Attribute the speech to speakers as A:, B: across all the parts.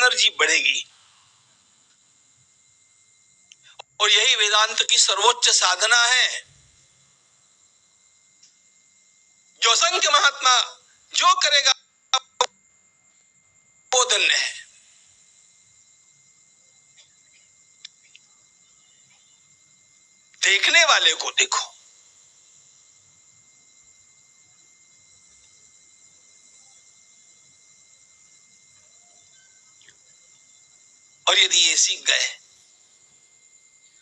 A: Energy बढ़ेगी। और यही वेदांत की सर्वोच्च साधना है। जो असंख्य महात्मा जो करेगा वो धन्य है। देखने वाले को देखो। और यदि ये सीख गए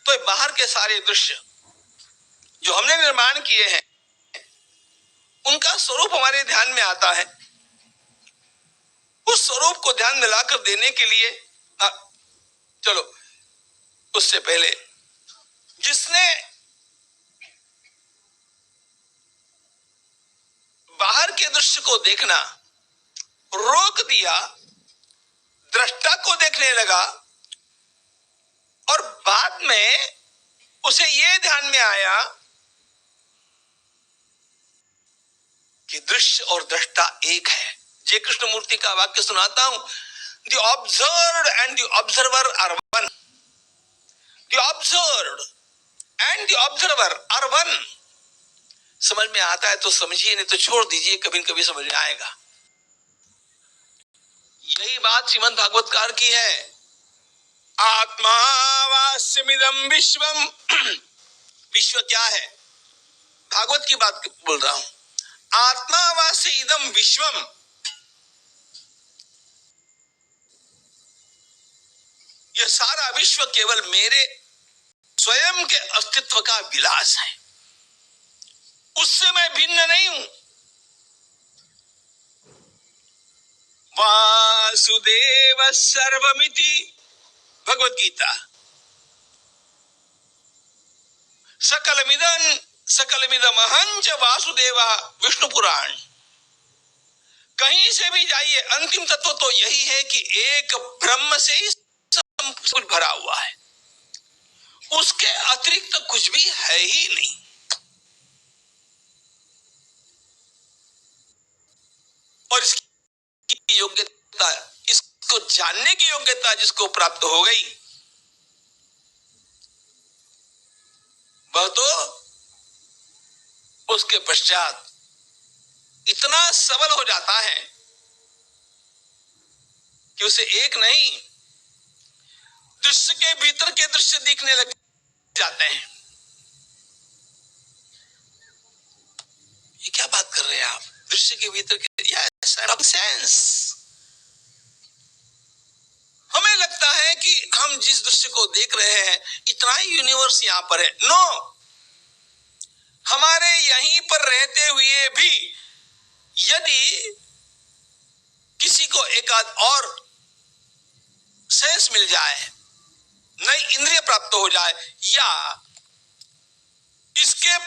A: तो बाहर के सारे दृश्य जो हमने निर्माण किए हैं उनका स्वरूप हमारे ध्यान में आता है। उस स्वरूप को ध्यान में लाकर देने के लिए चलो उससे पहले जिसने बाहर के दृश्य को देखना रोक दिया, दृष्टा को देखने लगा और बाद में उसे यह ध्यान में आया कि दृश्य और दृष्टा एक है। जय कृष्णमूर्ति का वाक्य सुनाता हूं, the observed and the observer are one. The observed and the observer are one. समझ में आता है तो समझिए, नहीं तो छोड़ दीजिए, कभी कभी समझ में आएगा। यही बात श्रीमद् भागवतकार की है। आत्मा वास्यमिदं विश्वम। विश्व क्या है? भागवत की बात बोल रहा हूं। आत्मा वास्य इदम विश्वम। यह सारा विश्व केवल मेरे स्वयं के अस्तित्व का विलास है, उससे मैं भिन्न नहीं हूं। वासुदेव सर्वमिति भगवत गीता। सकलमिदम अहंच वासुदेव विष्णु पुराण। कहीं से भी जाइए, अंतिम तत्व तो यही है कि एक ब्रह्म से ही सब कुछ भरा हुआ है, उसके अतिरिक्त कुछ भी है ही नहीं। और इसकी योग्यता, इसको जानने की योग्यता जिसको प्राप्त हो गई वह तो उसके पश्चात इतना सबल हो जाता है कि उसे एक नहीं, दृश्य के भीतर के दृश्य दिखने लग जाते हैं। ये क्या बात कर रहे हैं आप? दृश्य के भीतर के, सेंस। हमें लगता है कि हम जिस दृश्य को देख रहे हैं इतना ही यूनिवर्स यहां पर है। नो, हमारे यहीं पर रहते हुए भी यदि किसी को एक आध और सेंस मिल जाए, नई इंद्रिय प्राप्त हो जाए, या इसके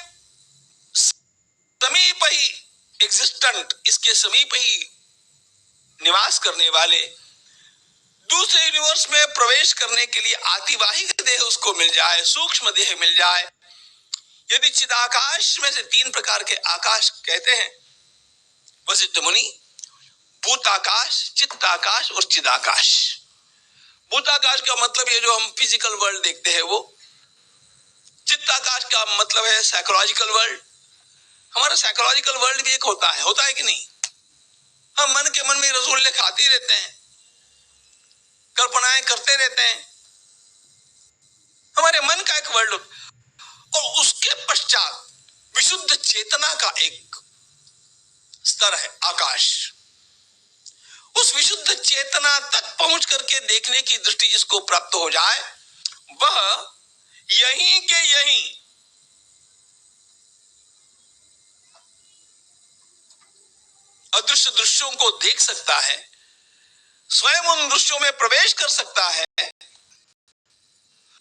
A: समीप ही एग्जिस्टेंट, इसके समीप ही निवास करने वाले दूसरे यूनिवर्स में प्रवेश करने के लिए आतिवाहिक देह उसको मिल जाए, सूक्ष्म देह मिल जाए। यदि चिदाकाश में से 3 प्रकार के आकाश कहते हैं वशिष्ठ मुनि, भूताकाश, चित्ताकाश और चिदाकाश। भूताकाश का मतलब ये जो हम फिजिकल वर्ल्ड देखते हैं वो। चित्ताकाश का मतलब है साइकोलॉजिकल वर्ल्ड। हमारा साइकोलॉजिकल वर्ल्ड भी एक होता है कि नहीं? हम मन के मन में रसगुल्ले खाते रहते हैं, कल्पनाएं करते रहते हैं, हमारे मन का एक वर्ल्ड। और उसके पश्चात विशुद्ध चेतना का एक स्तर है आकाश। उस विशुद्ध चेतना तक पहुंच करके देखने की दृष्टि जिसको प्राप्त हो जाए वह यहीं के यहीं अदृश्य दृश्यों को देख सकता है, स्वयं उन दृश्यों में प्रवेश कर सकता है,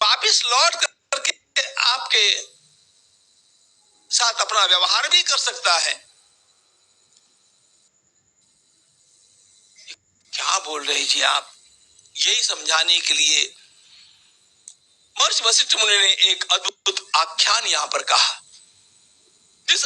A: वापिस लौट करके आपके साथ अपना व्यवहार भी कर सकता है। क्या बोल रहे जी आप? यही समझाने के लिए महर्षि वशिष्ठ मुनि ने एक अद्भुत आख्यान यहां पर कहा।